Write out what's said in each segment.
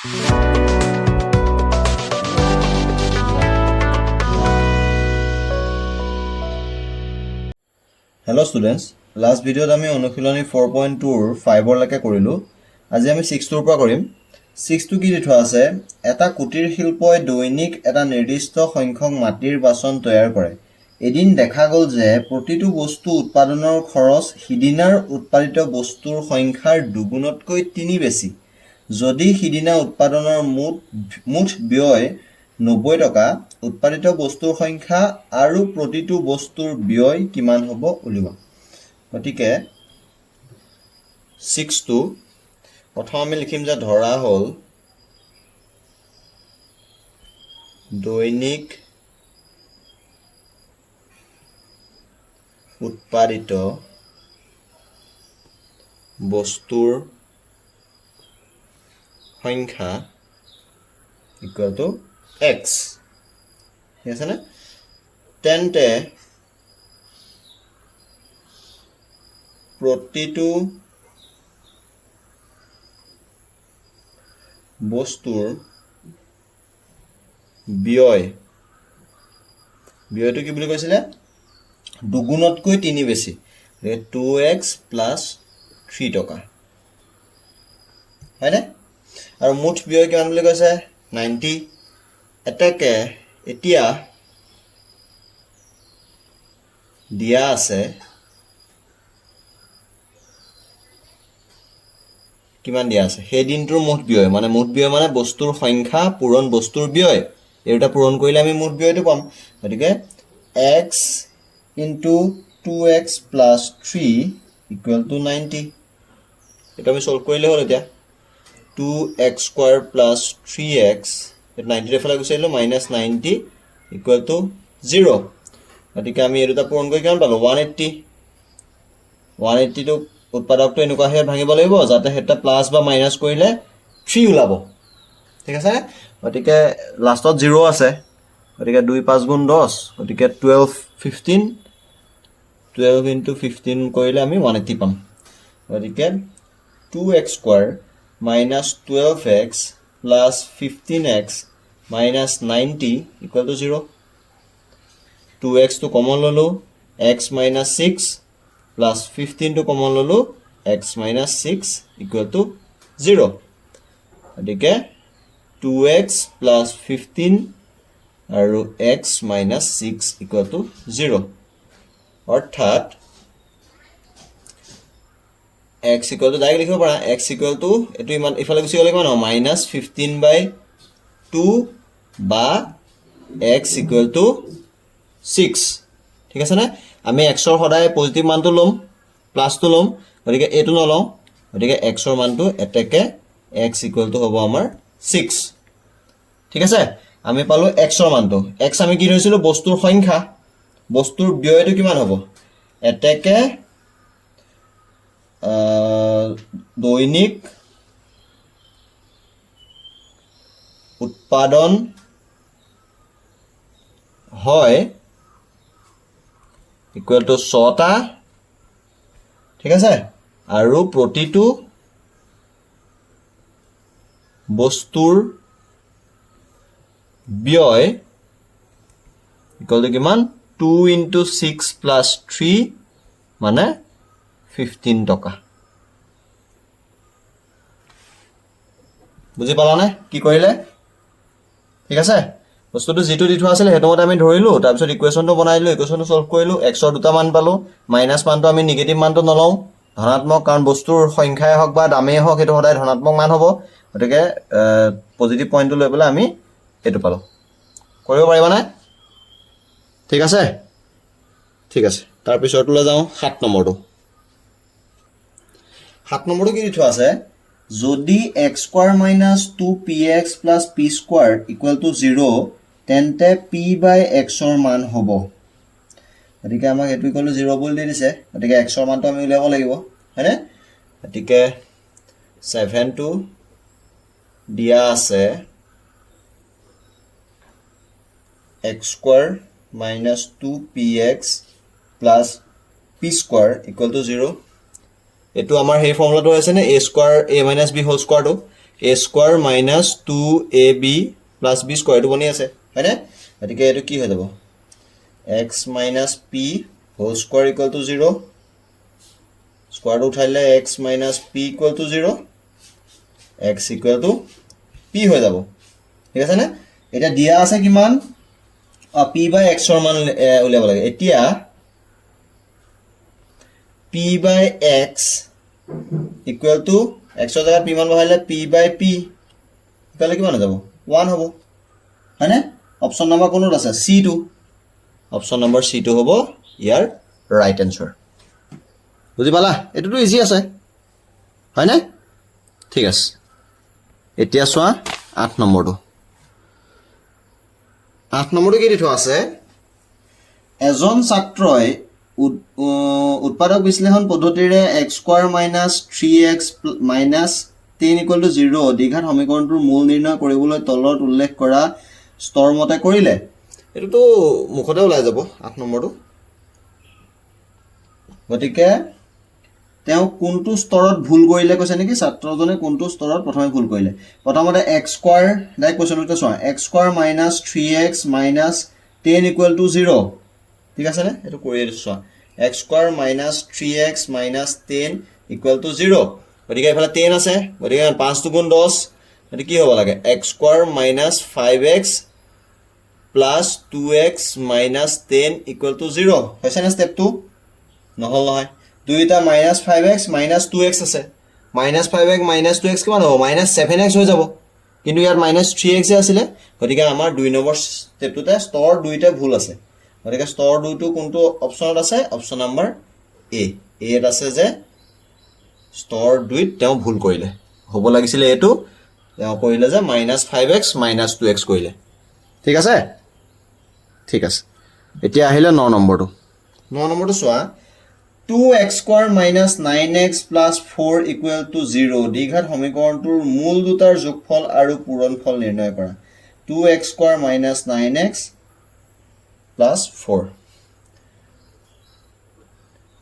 Hello students, last video আমি অনুশীলনী 4.2 ৰ 5 লৈকে কৰিলো। আজি আমি 6 ৰ পৰা কৰিম। 6 টো কি লিখা আছে? এটা কুটিৰ শিল্পই দৈনিক এটা নিৰ্দিষ্ট সংখ্যক মাটিৰ বাচন তৈয়াৰ কৰে। এদিন দেখা গ'ল যে প্ৰতিটো বস্তু উৎপাদনৰ খৰচ সিদিনাৰ উৎপাদিত বস্তুৰ সংখ্যাৰ দুগুণতকৈ 3 বেছি। যদি সিদিনা উৎপাদনৰ মুঠ ব্যয় 90 টকা, উৎপাদিত বস্তুৰ সংখ্যা আৰু প্ৰতিটো বস্তুৰ ব্যয় কিমান হ'ব উলিওৱা। গতিকে 6 টো প্ৰথম আমি লিখিম যে ধৰা হ'ল দৈনিক উৎপাদিত বস্তুৰ সংখ্যা ইকুয়াল টু x। ঠিক আছে না? তেন্তে প্ৰতিটো বস্তুৰ ব্যয়টো কি বুলি কৈছিলে? দুগুণতকৈ 3 বেছি। 2x plus 3 টকা। হয়নে? আৰু মুঠ ব্যয় কিমান বুলি কৈছে? 90। এটাকে এতিয়া দিয়া আছে কিমান দিয়া আছে? সেই দিনটোৰ মুঠ ব্যয় মানে বস্তুৰ সংখ্যা পূৰণ বস্তুৰ ব্যয়। এটা পূৰণ কৰিলে আমি মুঠ ব্যয়টো পাম। গতিকে x into 2x plus 3 equal to 90. এটা আমি সলভ কৰিলে হ'ল এতিয়া। 2x square plus 3x 90 ৰ ফালে গুচি আহিলো -90 equal to 0. গতিকে আমি এই দুটা পূৰণ কৰি কিমান পালো? 180. 180 টো উৎপাদকটো এনেকুৱাহে ভাঙিব লাগিব যাতে হেটা প্লাস বা মাইনাস কৰিলে 3 ওলাব। ঠিক আছে? গতিকে লাষ্টত 0 আছে। গতিকে 2 5 গুণ 10, গতিকে 12 15 12 into 15 কৰিলে আমি 180 পাম। গতিকে 2x square minus 12x plus 15x minus 90 equal to 0. 2x to common lolo, x minus 6 plus 15 to common lolo, x minus 6 equal to 0. গতিকে 2x plus 15 আৰু x minus 6 equal to 0. অৰ্থাৎ x equal to ডাইৰেক্ট লিখিব পাৰা x equal to এটো ইমান ইফালে গুচি গলে কিমান হ'ব? -15/2 বা x equal to 6. ঠিক আছে না? আমি x ৰ সদায় পজিটিভ মানটো লম, প্লাসটো লম। গতিকে এটো নলও। গতিকে x ৰ মানটো এটাকে x equal to হ'ব আমাৰ 6. ঠিক আছে? আমি পালো x ৰ মানটো। x আমি কি ধৰিছিলো? বস্তুৰ সংখ্যা। বস্তুৰ ব্যয়টো কিমান হ'ব? এটাকে দৈনিক উৎপাদন হয় ইকুয়াল টু 6টা। ঠিক আছে? আৰু প্ৰতিটো বস্তুৰ ব্যয় ইকুয়াল টু কিমান? 2 into 6 plus 3 মানে 15 টকা। বুজি পালানে কি কৰিলে? ঠিক আছে? বস্তুটো যেটো দি থোৱা আছিল হেটো মতে আমি ধৰিলো, তাৰ পিছত ইকুৱেশনটো বনাইলো, ইকুৱেশনটো সলভ কৰিলো, x ৰ দুটা মান পালো, মাইনাস মানটো আমি নেগেটিভ মানটো নলও, ধনাত্মক, কাৰণ বস্তুৰ সংখ্যাই হওক বা দামেই হওক হেটো সদায় ধনাত্মক মান হ'ব। গতিকে পজিটিভ পইণ্টটো লৈ পেলাই আমি এটো পালো। কৰিব পাৰিবা না? ঠিক আছে? ঠিক আছে। তাৰ পিছৰটোলৈ যাওঁ 7 নম্বৰটো। 7 নম্বৰটো কি দি থোৱা আছে? যদি x square minus 2px plus p square equal to 0, তেন্তে p by x ৰ মান হ'ব। গতিকে আমাক এটো ইকুয়াল টু 0 বুলি দি দিছে। গতিকে x ৰ মানটো আমি উলিয়াব লাগিব, হয়নে? গতিকে 7 টো দিয়া আছে x square minus 2px plus p square equal to 0. এটো আমাৰ হেই ফৰ্মুলাটো আছে নে a square a minus b whole square টো। a square minus 2ab plus b square এইটো বনি আছে হয়নে গতিকে এইটো কি হৈ যাব x minus p whole square equal to 0 স্কোৱাৰটো উঠাই দিলে x minus p equal to 0 x equal to p হৈ যাব ঠিক আছে নে এটা দিয়া আছে কিমান p বাই x ৰ মান উলিয়াব লাগে এতিয়া p by x equal to x ৰ জায়গাত p মান বহাইলে p বাই p ইকুৱেল কিমান হৈ যাব 1 হ'ব হয়নে অপচন নম্বৰ কোনটো আছে c2 অপচন নম্বৰ c2 হ'ব ইয়াৰ ৰাইট আনসাৰ বুজি পালা এটোটো ইজি আছে হয়নে ঠিক আছে এতিয়া চোৱা 8 নম্বৰটো 8 নম্বৰটো কি দিঠো আছে এজন ছাত্ৰই উৎপাদক বিশ্লেষণ পদ্ধতিৰে x square minus 3x minus 10 equal to 0 দ্বিঘাত সমীকৰণটোৰ মূল নিৰ্ণয় কৰিবলৈ তলত উল্লেখ কৰা স্তৰ মতে কৰিলে এটোটো মুখতে ওলাই যাব 8 নম্বৰটো গতিকে তেওঁ কোনটো স্তৰত ভুল কৰিলে কৈছে নেকি ছাত্ৰজনে কোনটো স্তৰত প্ৰথমে ভুল কৰিলে প্ৰথমতে x স্কয়াৰ ডাইৰেক্ট কোৱেশ্চনটো চোৱা x square minus 3x minus 10 equal to 0 ঠিক আছে নে এটো কৰি দিছো চোৱা x square minus 3x minus 10 equal to 0 গতিকে এফালে 10 আছে গতিকে 5 2 10 এটো কি হ'ব লাগে x square minus 5x plus 2x minus 10 equal to 0 হৈছে না ষ্টেপ 2 নহল নহয় দুইটা মাইনাছ 5x মাইনাছ 2x আছে মাইনাছ 5x মাইনাছ 2x কিমান হ'ব মাইনাছ 7x হৈ যাব কিন্তু ইয়াত মাইনাছ 3x আছিল গতিকে আমাৰ 2 নম্বৰ ষ্টেপটোতে স্তৰ দুইটা ভুল আছে গতিকে স্তৰ দুইটো কোনটো অপচনত আছে অপচন নম্বৰ এ এত আছে যে স্তৰ দুইত তেওঁ ভুল কৰিলে হ'ব লাগিছিল এটো তেওঁ কৰিলে যে মাইনাছ 5x মাইনাছ 2x কৰিলে ঠিক আছে এতিয়া আহিলে 9 নম্বৰটো 9 নম্বৰটো চোৱা 2x square minus 9x plus 4 equal to 0 দ্বিঘাত সমীকৰণটোৰ মূল দুটাৰ যোগফল আৰু পূৰণফল নিৰ্ণয় কৰা 2x square minus 9x plus 4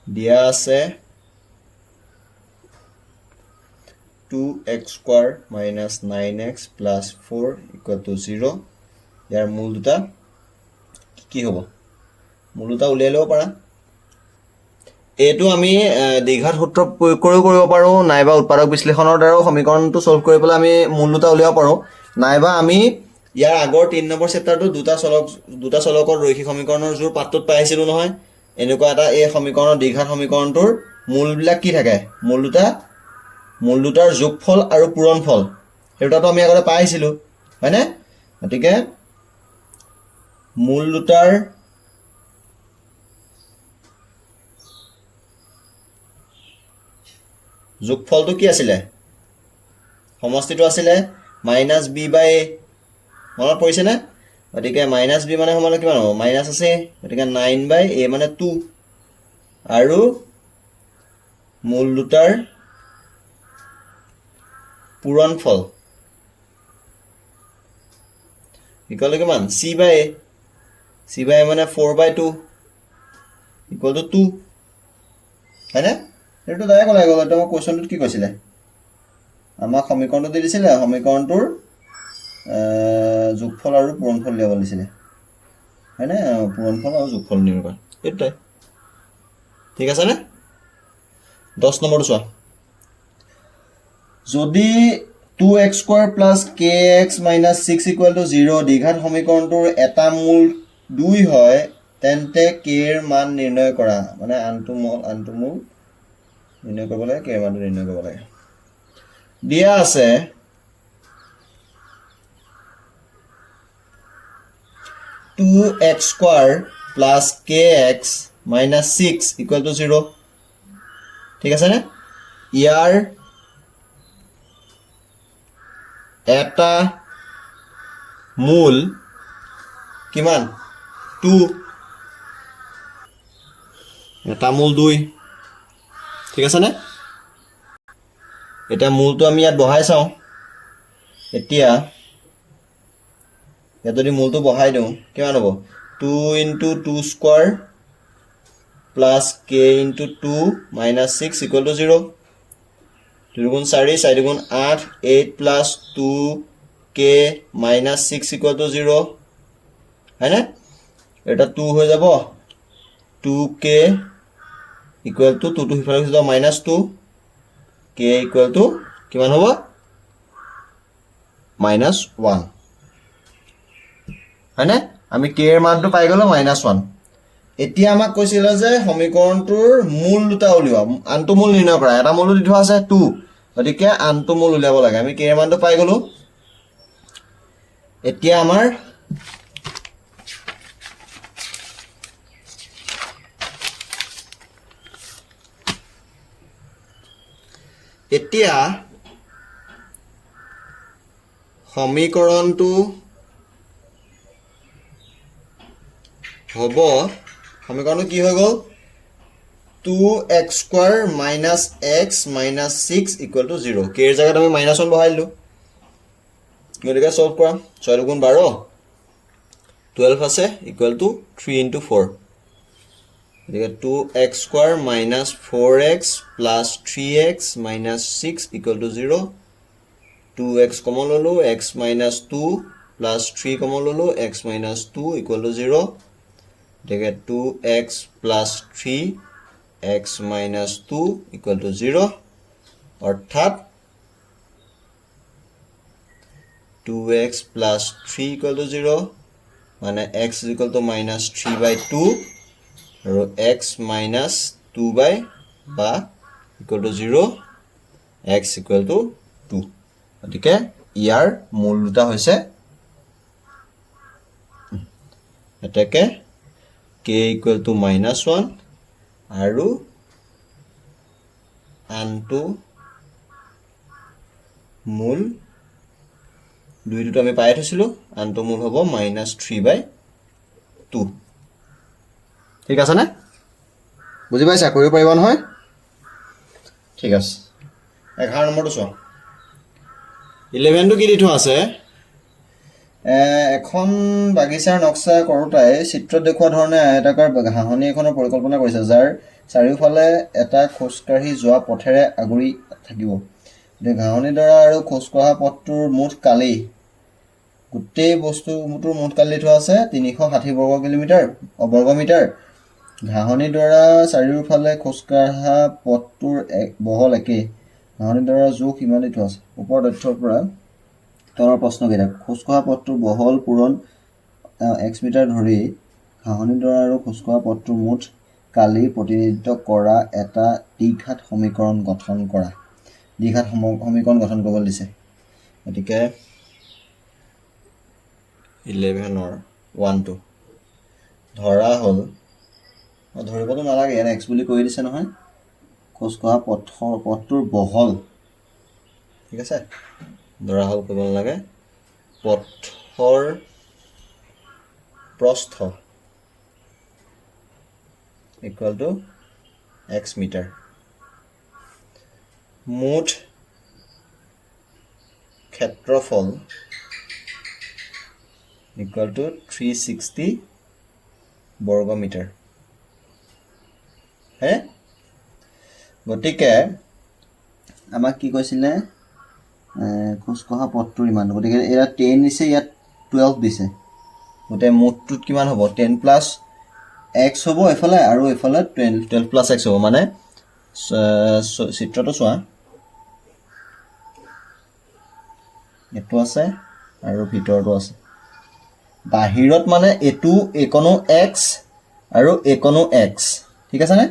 দিয়া আছে 2x square minus 9x plus 4 equal to 0 ইয়াৰ মূল দুটা কি হ'ব মূল দুটা উলিয়াই ল'ব পাৰা এটো আমি দ্বিঘাত সূত্ৰ প্ৰয়োগ কৰিব পাৰো নাইবা উৎপাদক বিশ্লেষণৰ দ্বাৰা সমীকৰণটো সলভ কৰিবলৈ আমি মূল দুটা উলিয়াব পাৰো নাইবা আমি ইয়াৰ আগৰ 3 নম্বৰ চেপ্টাৰটো দুটা চলকৰ ৰৈখিক সমীকৰণৰ জোৰ পাঠটোত পাইছিলো নহয় এনেকুৱা এটা এই সমীকৰণৰ দ্বিঘাত সমীকৰণটোৰ মূলবিলাক কি থাকে মূল দুটাৰ যোগফল আৰু পূৰণফল হেটাটো আমি আগতে পাইছিলো হয়নে গতিকে মূল দুটাৰ যোগফলটো কি আছিল সমষ্টিটো আছিল মাইনাছ b বাই a মনত পৰিছে না গতিকে মাইনাছ b মানে সমান কিমান হ'ব মাইনাছ আছে গতিকে 9 বাই a মানে 2 আৰু মূল দুটাৰ পূৰণফল ইকুৱেল কিমান c বাই a মানে 4 বাই 2 ইকুৱেল টু 2 হয়নে এটো দাই কলাই গল এটা কোৱেশ্চনটো কি কৈছিলে আমাক সমীকৰণটো দি দিছিলে সমীকৰণটোৰ যোগফল আৰু পূৰণফল লিয়াব দিছিলে হয়নে পূৰণফল আৰু যোগফল নিৰ্ণয় এটাই ঠিক আছে নে 10 নম্বৰটো চোৱা যদি 2x square plus kx minus 6 equal to 0 দ্বিঘাত সমীকৰণটোৰ এটা মূল 2 হয় তেন্তে k এৰ মান নিৰ্ণয় কৰা মানে আনটো মূল নিৰ্ণয় কৰিব লাগে k এৰ মানটো নিৰ্ণয় কৰিব লাগে দিয়া আছে 2x square plus kx minus 6 equal to 0 ঠিক আছে নে ইয়াৰ এটা মূল কিমান 2 এটা মূল 2 ঠিক আছে নে এটা মূলটো আমি ইয়াত বহাই চাও এতিয়া যদি মূলটো বহাই দিও কিমান হ'ব 2 * 2 স্কয়াৰ প্লাছ k * 2 - 6 = 0 2 গুণ 4 4 গুণ 8 8 plus 2k minus 6 equal to 0 হয়নে এটা 2 হৈ যাব 2k equal to 2 to হিফালে হৈ যাব minus 2 k equal to কিমান হ'ব minus 1 হয়নে আমি k এর মানটো পাই গলো minus 1 এতিয়া আমাক কৈছিল যে সমীকৰণটোৰ মূল দুটা উলিওৱা আনটো মূল নিৰ্ণয় কৰা এটা মূল দি থোৱা আছে 2 গতিকে আনটো মূল উলিয়াব লাগে আমি k এৰ মানটো পাই গলো এতিয়া আমাৰ এতিয়া সমীকৰণটো হ'ব সমীকৰণটো কি হৈ গ'ল 2x square minus x minus 6 equal to 0 k এর জায়গাত আমি minus 1 বহাই দিলো গতিকে সলভ কৰা 6 গুণ 12 12 আছে equal to 3 into 4 গতিকে 2x square minus 4x plus 3x minus 6 equal to 0 2x common ললো x minus 2 plus 3 কমন ললো x minus 2 equal to 0 গতিকে 2x plus 3 x minus 2 equal to 0 অর্থাৎ 2x plus 3 equal to 0 মানে x is equal to minus 3 by 2 আৰু x minus 2 by বা equal to 0 x equal to 2 গতিকে ইয়াৰ মূল দুটা হৈছে এটাকে k equal to minus 1 আৰু আনটো মূল দুই দুটো আমি পাই থৈছিলো আনটো মূল হ'ব minus 3 by 2 ঠিক আছে না বুজি পাইছা কৰিব পাৰিবা নহয় ঠিক আছে 11 নম্বৰটো চোৱা 11 টো কি দি থোৱা আছে এখন বাগিচাৰ নক্সা কৰোঁতাই চিত্ৰত দেখুওৱা ধৰণে আয়তাকাৰ ঘাঁহনি এখনৰ পৰিকল্পনা কৰিছে যাৰ চাৰিওফালে এটা খোজকাঢ়ি যোৱা পথেৰে আগুৰি থাকিব ঘাঁহনিডৰা আৰু খোজকঢ়া পথটোৰ মুঠ কালি গোটেই বস্তুটোৰ মুঠ কালি থোৱা আছে 360 বৰ্গ মিটাৰ ঘাঁহনিডৰা চাৰিওফালে খোজকঢ়া পথটোৰ বহল একেই ঘাঁহনিডৰা জোখ ইমান দি থোৱা আছে ওপৰৰ তথ্যৰ পৰা তলৰ প্ৰশ্নকেইটা খোজকঢ়া পথটোৰ বহল পূৰণ x মিটাৰ ধৰি ঘাঁহনিডৰা আৰু খোজকঢ়া পথটোৰ মুঠ কালি প্ৰতিনিধিত্ব কৰা এটা দ্বিঘাত সমীকৰণ গঠন কৰা দ্বিঘাত সমীকৰণ গঠন কৰিবলৈ দিছে গতিকে 11 ৰ 1 2 ধৰা হ'ল ধৰিবতো নালাগে ইয়াত x বুলি কৈ দিছে নহয় খোজকঢ়া পথটোৰ বহল ঠিক আছে ধৰা হ'ল ক'ব নালাগে পথৰ প্ৰস্থ equal to x মিটাৰ মুঠ ক্ষেত্ৰফল equal to 360 বৰ্গ মিটাৰ হে গতিকে আমাক কি কৈছিলে খোজকঢ়া পথটোৰ ইমান গতিকে এয়া 10 দিছে ইয়াত 12 দিছে গতে মুঠটোত কিমান হ'ব 10 প্লাছ x হ'ব এফালে আৰু এফালে 12 প্লাছ x হ'ব মানে চিত্ৰটো চোৱা এটো আছে আৰু ভিতৰটো আছে বাহিৰত মানে এটো একনো x আৰু একনো x ঠিক আছে নে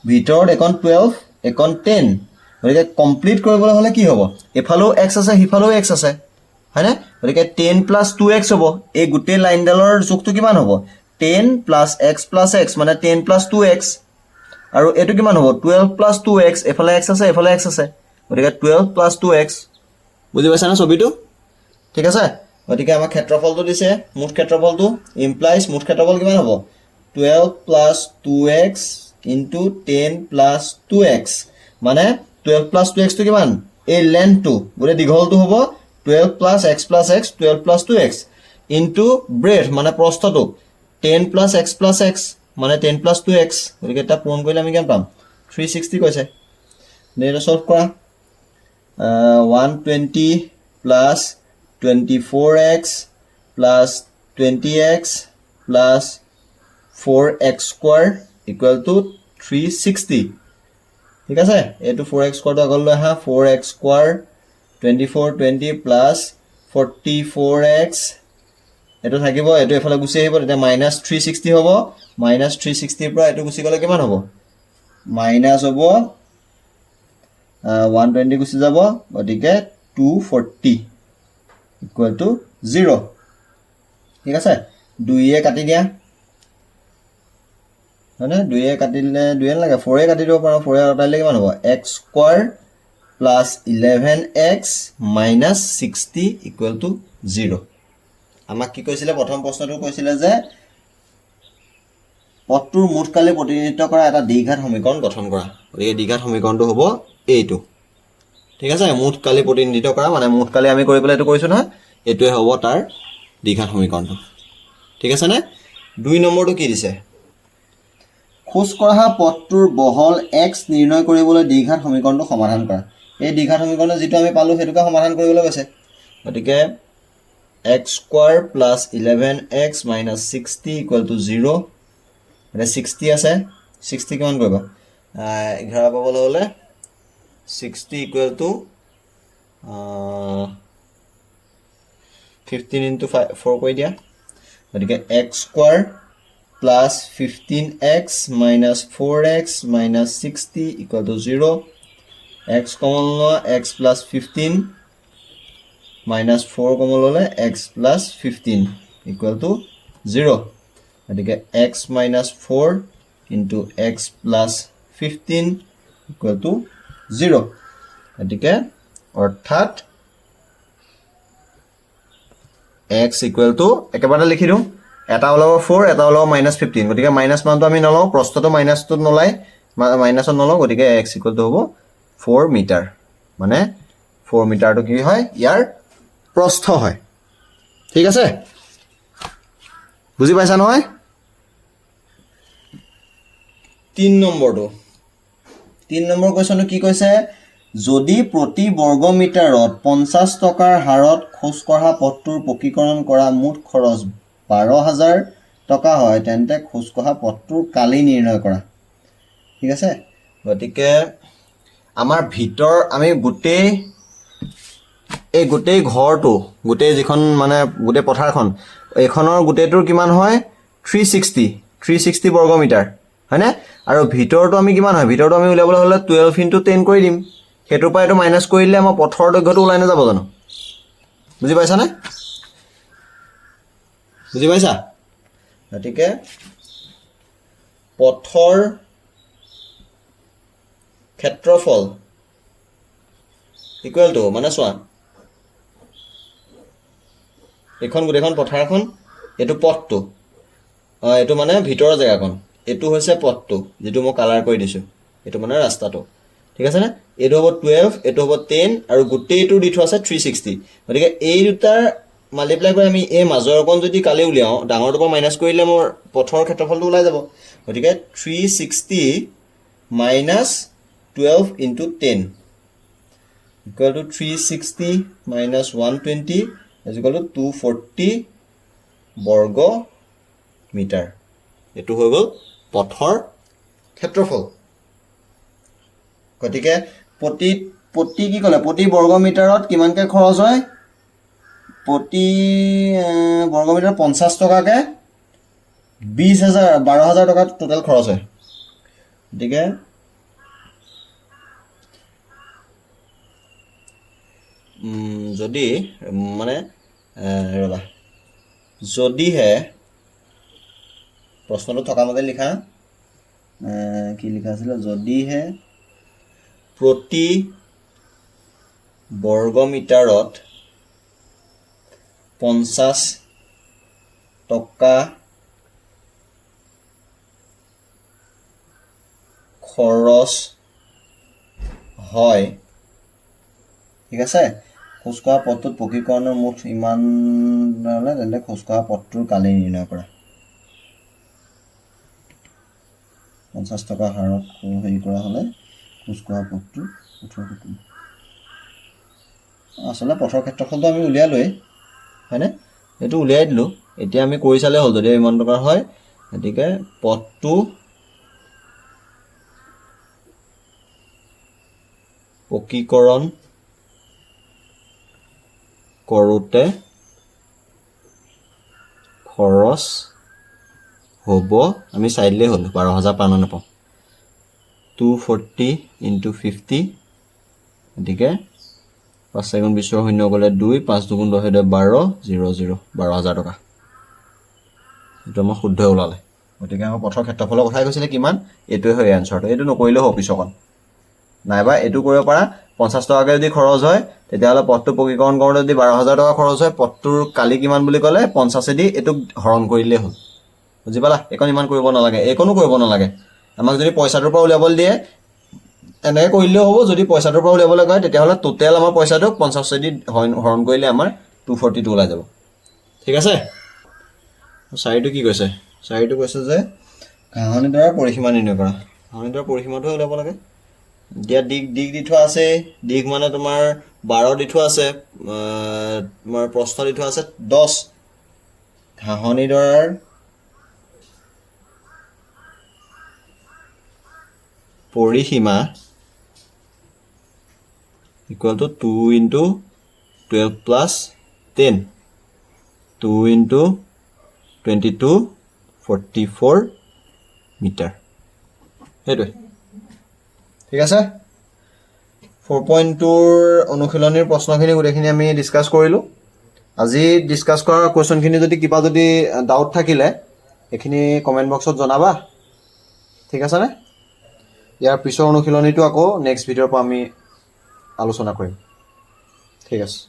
ভিতৰত একন 12 একন 10 গতিকে কমপ্লিট কৰিবলৈ হলে কি হ'ব এফালেও x আছে হিফালেও x আছে হয়নে গতিকে 10 প্লাছ 2x হ'ব এই গোটেই লাইনডালৰ যোগটো কিমান হ'ব 10 প্লাছ x প্লাছ x মানে 10 প্লাছ 2x আৰু এটো কিমান হ'ব 12 প্লাছ 2x এফালে x আছে এফালে x আছে গতিকে 12 প্লাছ 2x বুজি পাইছা না ছবিটো ঠিক আছে গতিকে আমাৰ ক্ষেত্ৰফলটো দিছে মুঠ ক্ষেত্ৰফলটো ইমপ্লাইজ মুঠ ক্ষেত্ৰফল কিমান হ'ব 12 plus 2x into 10 plus 2x মানে 12 প্লাছ 2x তো কিমান এই লেন্থটো গৰে দীঘলটো হ'ব 12 plus x plus x 12 plus 2x into breath মানে প্ৰস্থটো 10 প্লাছ x প্লাছ x মানে 10 প্লাছ 2x গতিকে এটা পূৰণ কৰিলে আমি কিমান পাম 360 কৈছে নেটো সলভ কৰা 120 plus 24x plus 20x plus 4x square equal to 360 ঠিক আছে এইটো 4x square টো আগলৈ আহা 4x square 24 20 plus 44x এটো থাকিব এটো এফালে গুছি আহিব তেতিয়া minus 360 হ'ব minus 360 ৰ পৰা এটো গুছি গলে কিমান হ'ব minus হ'ব 120 গুছি যাব গতিকে 240 equal to 0 ঠিক আছে 2 এ কাটি দিয়া মানে 2 এ কাটিলে 2 এ লাগে 4 এ কাটি দিব পাৰো 4 এ কাটিলে কিমান হ'ব x square plus 11x minus 60 equal to 0 আমাক কি কৈছিলে প্ৰথম প্ৰশ্নটো কৈছিলে যে পদটোৰ মুঠকালে প্ৰতিনিধিত্ব কৰা এটা দ্বিঘাত সমীকৰণ গঠন কৰা এই দ্বিঘাত সমীকৰণটো হ'ব এইটো ঠিক আছে মুঠকালে প্ৰতিনিধিত্ব কৰা মানে মুঠকালে আমি কৰিবলৈ এটো কৰিছো না এটোৱে হ'ব তাৰ দ্বিঘাত সমীকৰণটো ঠিক আছে নে 2 নম্বৰটো কি দিছে খোজ কঢ়া পথটোৰ বহল x নিৰ্ণয় কৰিবলৈ দ্বিঘাত সমীকৰণটো সমাধান কৰা এই দ্বিঘাত সমীকৰণটো যেটো আমি পালো হেতুকা সমাধান কৰিবলৈ কৈছে গতিকে x square plus 11x minus 60 equal to 0 মানে 60 আছে 60 কিমান কৰিব 11 পাবলৈ হলে 60 equal to 15 into 4 কৰি দিয়া গতিকে x square plus 15x minus 4x minus 60 equal to 0 x common lo x plus 15 minus 4 common lo x plus 15 equal to 0 গতিকে x minus 4 into x plus 15 equal to 0 গতিকে অৰ্থাৎ x equal to একেবাৰে লিখি দিও এটা ওলাব 4 এটা ওলাব -15 গতিকে মাইনাস মানটো আমি নলও প্ৰস্থটো মাইনাসটো নলাই মাইনাসত নলও গতিকে x equal to হ'ব 4 মিটাৰ মানে 4 মিটাৰটো কি হয় ইয়াৰ প্ৰস্থ হয় ঠিক আছে বুজি পাইছা নহয় 3 নম্বৰটো 3 নম্বৰ কোৱেশ্চনটো কি কৈছে যদি প্ৰতি বৰ্গ মিটাৰত 50 টকাৰ হাৰত খোজ কঢ়া পথটোৰ পকীকৰণ কৰা মুঠ খৰচ 12000 টকা হয় তেন্তে খোজ কঢ়া পথটোৰ কালি নিৰ্ণয় কৰা ঠিক আছে গতিকে আমাৰ ভিতৰ আমি গোটেই ঘৰটো গোটেই যিখন মানে গোটেই পথাৰখন এখনৰ গোটেইটোৰ কিমান হয় 360 বৰ্গ মিটাৰ হয়নে আৰু ভিতৰটো আমি কিমান হয় ভিতৰটো আমি উলিয়াবলৈ হলে 12 * 10 কৰি দিম হেতুৰ পৰা এটো মাইনাস কৰিলে আমাৰ পথৰ দৈৰ্ঘ্যটো ওলাই না যাব জানো বুজি পাইছা নে বুজি পাইছা গতিকে পথৰ ক্ষেত্ৰফল ইকুৱেল টু মানে চোৱা এখন গোটেইখন পথাৰখন এটো পথটো এটো মানে ভিতৰৰ জায়গাখন এটো হৈছে পথটো যেটো মই কালাৰ কৰি দিছো এটো মানে ৰাস্তাটো ঠিক আছে না এটো হ'ব 12 এটো হ'ব 10 আৰু গোটেইটো দি থোৱা আছে 360 গতিকে এই দুটাৰ মাল্টিপ্লাই কৰি আমি এই মাজৰকণ যদি কালি উলিয়াও ডাঙৰটো পৰা মাইনাস কৰিলে মোৰ পথৰ ক্ষেত্ৰফলটো ওলাই যাব গতিকে 360 minus 12 into 10 equal to 360 minus 120 is equal to 240 বৰ্গ মিটাৰ এটো হৈ গল পথৰ ক্ষেত্ৰফল গতিকে প্ৰতি কি কলে প্ৰতি বৰ্গ মিটাৰত কিমানকে খৰচ হয় প্ৰতি বৰ্গ মিটাৰ 50 টকাকে 12000 টকা টোটাল খৰচ হয় গতিকে যদি মানে ৰবা যদিহে প্ৰশ্নটো থকা মতে লিখা কি লিখা আছিল যদিহে প্ৰতি বৰ্গ মিটাৰত 50 টকা খৰচ হয় ঠিক আছে খোজ কঢ়া পথটোত পকীকৰণৰ মুঠ ইমান হলে তেন্তে খোজ কঢ়া পথটোৰ কালি নিৰ্ণয় কৰা 50 টকা হাৰত হেৰি কৰা হলে খোজ কঢ়া পথটো 18 আচলতে পথৰ ক্ষেত্ৰফলটো আমি উলিয়ালোৱেই হয়নে এইটো উলিয়াই দিলোঁ এতিয়া আমি কৰি চালে হ'ল যদি ইমান টকাৰ হয় গতিকে পথটো পকীকৰণ কৰোঁতে খৰচ হ'ব আমি চাই দিলেই হ'ল 12,000 পাৰ নাপাওঁ 240 × 50 গতিকে 5 4 20 শূন্য গ'লে 2 5 2 10 12 0 0 12,000 টকা এইটো আমাৰ শুদ্ধ ওলালে গতিকে আমাৰ পথৰ ক্ষেত্ৰফলৰ কথাই কৈছিলে কিমান এইটোৱে হয় এনচাৰটো এইটো নকৰিলেও হ'ব পিছকণ নাইবা এইটো কৰিব পাৰা 50 টকাকৈ যদি খৰচ হয় তেতিয়াহ'লে পথটো পকীকৰণ কৰোঁতে যদি 12,000 টকা খৰচ হয় পথটোৰ কালি কিমান বুলি ক'লে 50 দি এইটোক হৰণ কৰিলেই হ'ল বুজি পালা এইকণ ইমান কৰিব নালাগে এইকণো কৰিব নালাগে আমাক যদি পইচাটোৰ পৰা উলিয়াবলৈ দিয়ে এনেকৈ কৰিলেও হ'ব যদি পইচাটোৰ পৰা উলিয়াবলৈ কয় তেতিয়াহ'লে টোটেল আমাৰ পইচাটোক 50 দি হৰণ কৰিলে আমাৰ 242 ওলাই যাব ঠিক আছে চাৰিটো কি কৈছে চাৰিটো কৈছে যে ঘাঁহনিডৰাৰ পৰিসীমা নিৰ্ণয় কৰা ঘাঁহনিডৰাৰ পৰিসীমাটোহে উলিয়াব লাগে এতিয়া দিগ দি থোৱা আছে দিগ মানে তোমাৰ 12 দি থোৱা আছে তোমাৰ প্ৰস্থ দি থোৱা আছে 10 ঘাঁহনিডৰাৰ পৰিসীমা equal to 2 × 12 + 10 2 × 22 44 মিটাৰ সেইটোৱে ঠিক আছে 4.2ৰ অনুশীলনীৰ প্ৰশ্নখিনি গোটেইখিনি আমি ডিছকাছ কৰিলোঁ আজি ডিছকাছ কৰা কুৱেশ্যনখিনি যদি কিবা যদি ডাউট থাকিলে এইখিনি কমেণ্ট বক্সত জনাবা ঠিক আছেনে ইয়াৰ পিছৰ অনুশীলনীটো আকৌ নেক্সট ভিডিঅ'ৰ পৰা আমি আলোচনা কৰিম ঠিক আছে